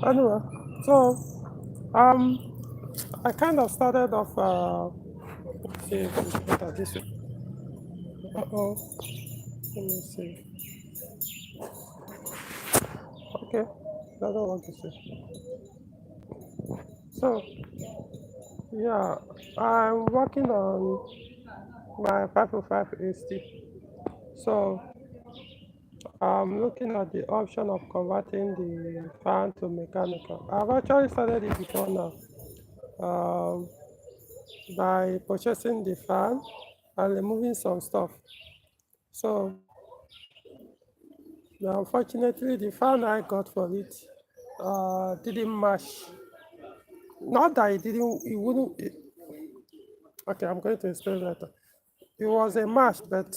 Anyway, so um, I kind of started off. Let's see if it's better this way. Uh-oh. Let me see. Okay, doesn't want to see. So yeah, I'm working on my 505 AC. So I'm looking at the option of converting the fan to mechanical. I've actually started it before now. By purchasing the fan and removing some stuff. So unfortunately, the fan I got for it didn't match. Not that it wouldn't. Okay, I'm going to explain later. It was a match, but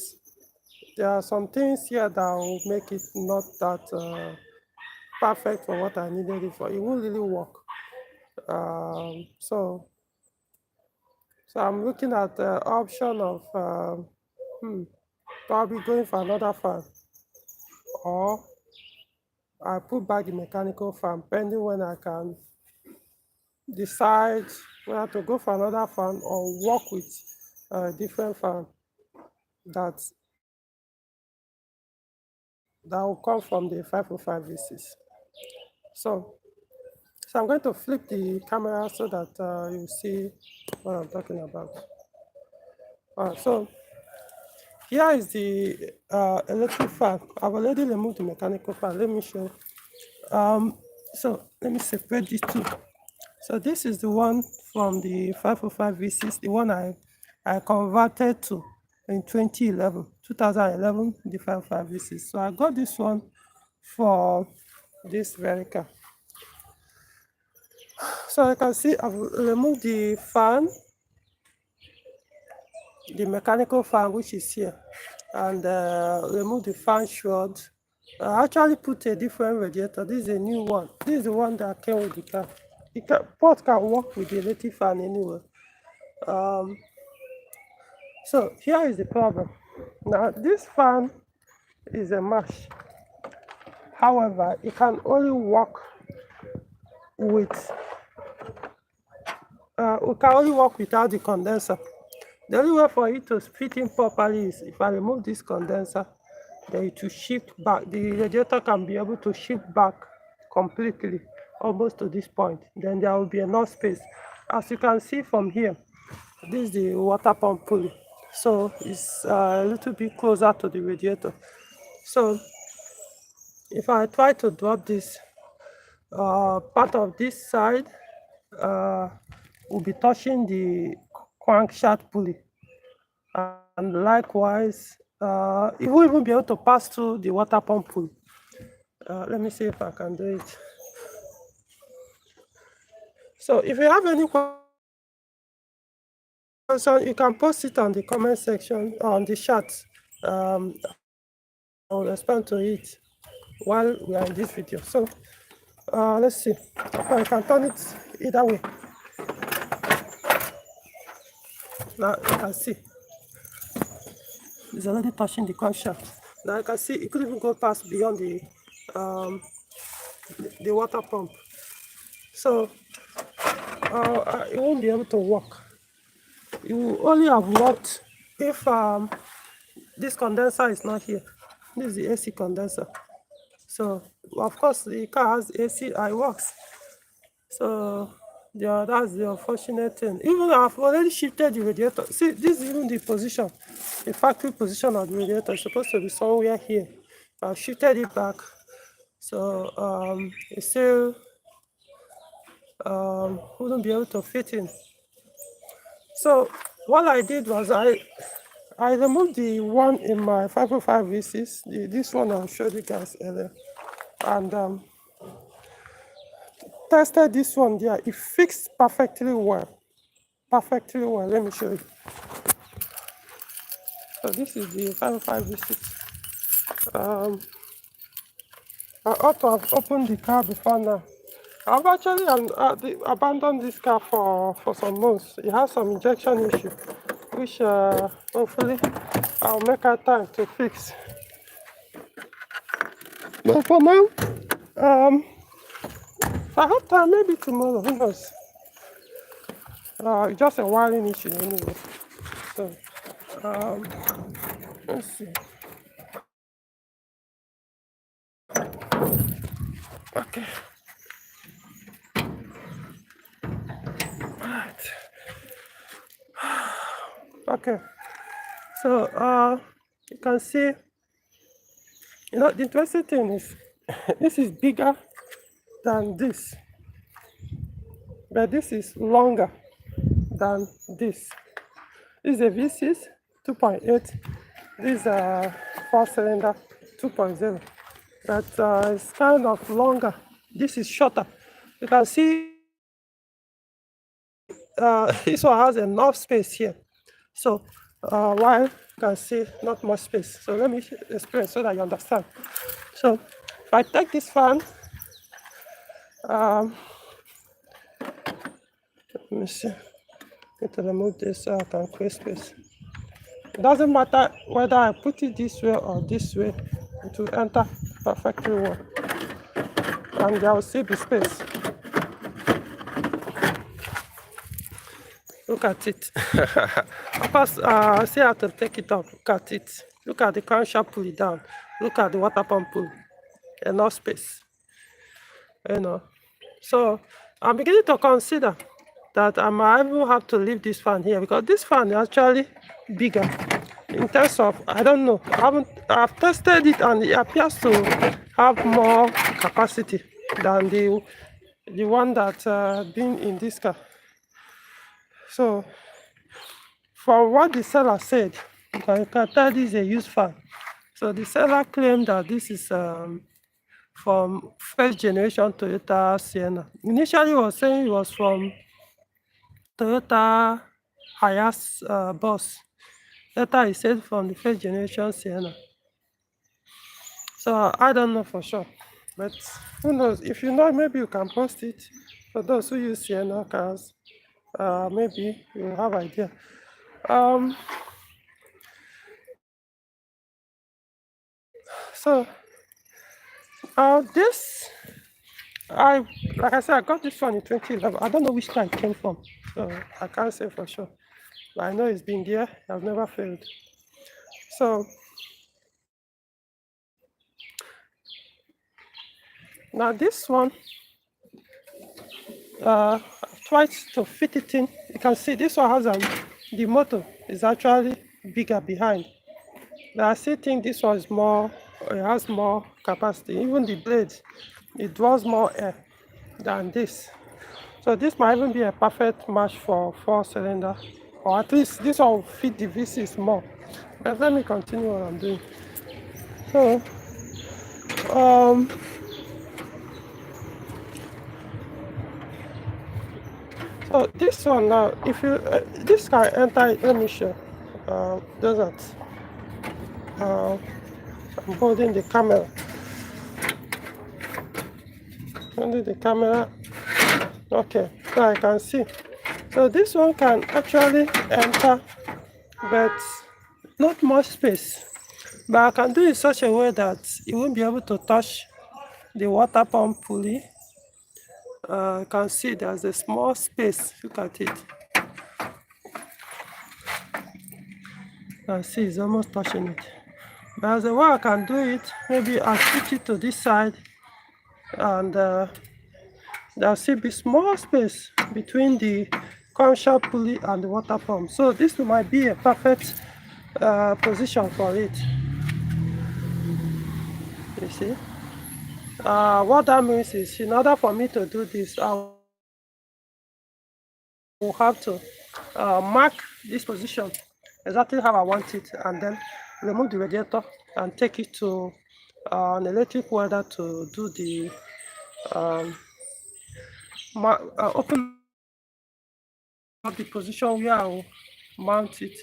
there are some things here that will make it not that perfect for what I needed it for. It won't really work. So I'm looking at the option of probably going for another fan, or I put back the mechanical fan pending when I can decide whether to go for another fan or work with a different fan that will come from the 505 V6. So I'm going to flip the camera so that you see what I'm talking about. So here is the electric fan. I've already removed the mechanical fan. Let me show. So let me separate these two. So this is the one from the 505 V6, the one I converted to in 2011, the 505 V6. So I got this one for this very car. So you can see I've removed the fan, the mechanical fan, which is here, and remove the fan shroud. I actually put a different radiator. This is a new one. This is the one that came with the car. The pot can work with the electric fan anyway. So here is the problem. Now this fan is a mesh. However, it can only work with we can only work without the condenser. The only way for it to fit in properly is if I remove this condenser, then it will shift back. The radiator can be able to shift back completely, almost to this point. Then there will be enough space. As you can see from here, this is the water pump pulley. So it's a little bit closer to the radiator. So if I try to drop this, part of this side will be touching the crankshaft pulley, and likewise it will even be able to pass through the water pump pulley. Let me see if I can do it. So if you have any question, you can post it on the comment section on the chat. I will respond to it while we are in this video. So let's see. I can turn it either way. Now you can see it's already touching the crankshaft. Now you can see it could even go past beyond the water pump. So it won't be able to work. You will only have worked if this condenser is not here. This is the AC condenser. So of course the car has AC, it works. So yeah, that's the unfortunate thing. Even I've already shifted the radiator. See, this is even the position, the factory position of the radiator. It's supposed to be somewhere here. I've shifted it back. So it still wouldn't be able to fit in. So what I did was I removed the one in my 505 V6, this one I showed you guys earlier, and tested this one there. It fixed perfectly well. Perfectly well. Let me show you. So this is the 505 V6. I ought to have opened the car before now. I've actually abandoned this car for some months. It has some injection issue, which hopefully I'll make our time to fix. But for now, If I have time, maybe tomorrow, who knows? Just a wiring issue anyway. So, let's see. Okay. Right. Okay. So, you can see, the interesting thing is, this is bigger than this, but this is longer than this. This is a V6 2.8. This is a 4-cylinder 2.0. But it's kind of longer. This is shorter. You can see this one has enough space here. So while you can see not much space. So let me explain so that you understand. So if I take this fan, let me see. Need to remove this so I can create space. It doesn't matter whether I put it this way or this way, it will enter perfectly well. And there will still be space. Look at it. Of course, I still have to take it off. Look at it. Look at the crankshaft pulley down. Look at the water pump pulley. Enough space. So I'm beginning to consider that I might even have to leave this fan here because this fan is actually bigger in terms of, I don't know, I've tested it and it appears to have more capacity than the one that been in this car. So for what the seller said, you can tell this is a used fan. So the seller claimed that this is from first generation Toyota Sienna. Initially, he was saying it was from Toyota Hiace bus. Later, he said from the first generation Sienna. So I don't know for sure, but who knows? If you know, maybe you can post it for those who use Sienna cars. Maybe you have idea. So this, like I said, I got this one in 2011. I don't know which car it came from, so I can't say for sure. But I know it's been there. I've never failed. So now this one, I've tried to fit it in. You can see this one has the motor is actually bigger behind. But I still think this one is more, it has more capacity. Even the blades, it draws more air than this. So this might even be a perfect match for 4-cylinder, or at least this one will fit the V6 more. But let me continue what I'm doing. So, so this one now, if you this can enter, let me show. Doesn't. I'm holding the camera. Holding the camera. Okay, so I can see. So this one can actually enter, but not much space. But I can do it in such a way that you won't be able to touch the water pump pulley. You can see there's a small space. Look at it. You can see it's almost touching it. But as a way I can do it, maybe I'll switch it to this side, and there'll still be small space between the crankshaft pulley and the water pump. So this might be a perfect position for it. You see? What that means is, in order for me to do this, I will have to mark this position exactly how I want it, and then remove the radiator and take it to an electric welder to do the open up the position where I will mount it,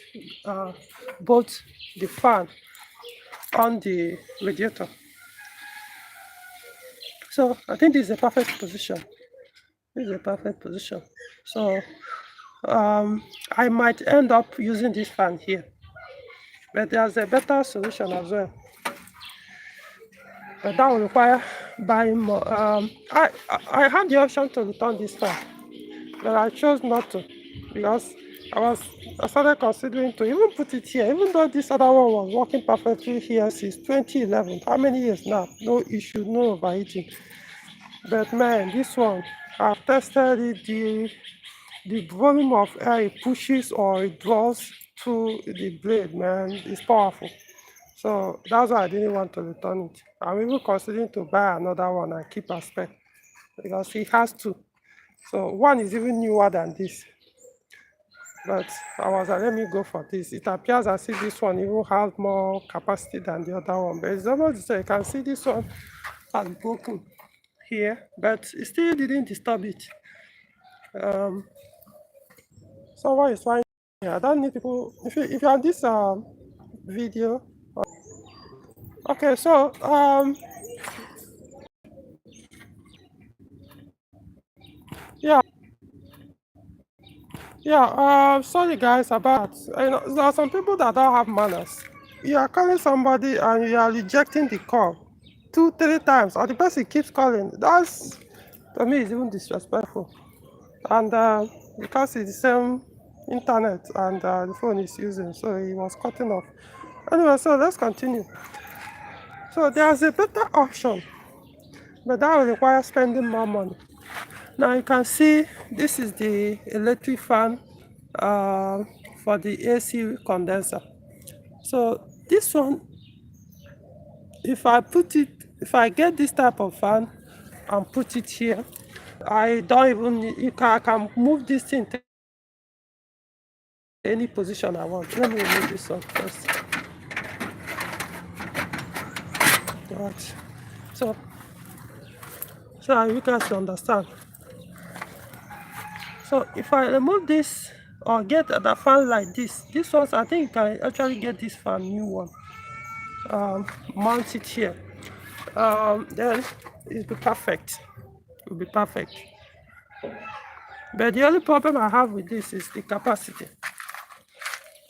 both the fan on the radiator. So I think this is a perfect position. This is a perfect position. So I might end up using this fan here, but there's a better solution as well. but that will require buying more. I had the option to return this fan, but I chose not to because I started considering to even put it here, even though this other one was working perfectly here since 2011. How many years now? No issue, no overheating. But man, this one, I've tested it. The volume of air it pushes or it draws through the blade, man, is powerful. So that's why I didn't want to return it. I'm even considering to buy another one and keep a spare because it has two. So one is even newer than this. But I was like, let me go for this. It appears as if this one even has more capacity than the other one. But it's almost the same. You can see this one has broken here, but it still didn't disturb it. Someone is fine. Yeah, I don't need people. If you have this video, okay. So yeah, yeah. Sorry guys about. You know, there are some people that don't have manners. You are calling somebody and you are rejecting the call 2, 3 times, and the person keeps calling. That's, to me, it's even disrespectful. And because it's the same internet and the phone is using, so he was cutting off. Anyway, so let's continue. So there's a better option, but that will require spending more money. Now you can see this is the electric fan for the AC condenser. So this one, if I get this type of fan and put it here, I don't even need, I can move this thing to any position I want. Let me remove this one first. Right. So you guys understand. So if I remove this or get the fan like this ones, I think you can actually get this fan new one. Mount it here. Then it'll be perfect. It'll be perfect. But the only problem I have with this is the capacity.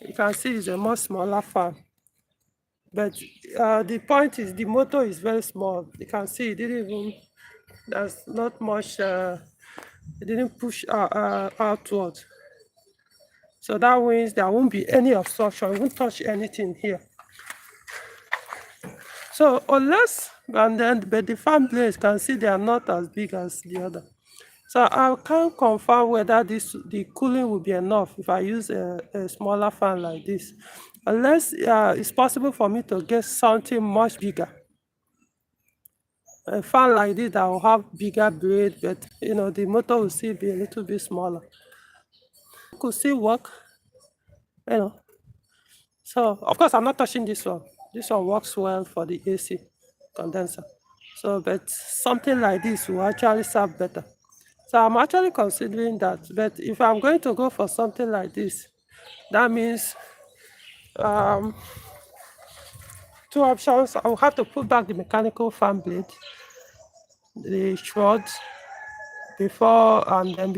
You can see it's a much smaller fan. But the point is the motor is very small. You can see it didn't even, there's not much, it didn't push outwards. So that means there won't be any obstruction. It won't touch anything here. So unless, but the fan blades, can see they are not as big as the other. So I can't confirm whether the cooling will be enough if I use a smaller fan like this. Unless it's possible for me to get something much bigger. A fan like this that will have bigger blade, but you know, the motor will still be a little bit smaller. Could still work, you know. So of course I'm not touching this one. This one works well for the AC condenser. So, but something like this will actually serve better. So I'm actually considering that. But if I'm going to go for something like this, that means two options. I will have to put back the mechanical fan blade, the shroud, before and then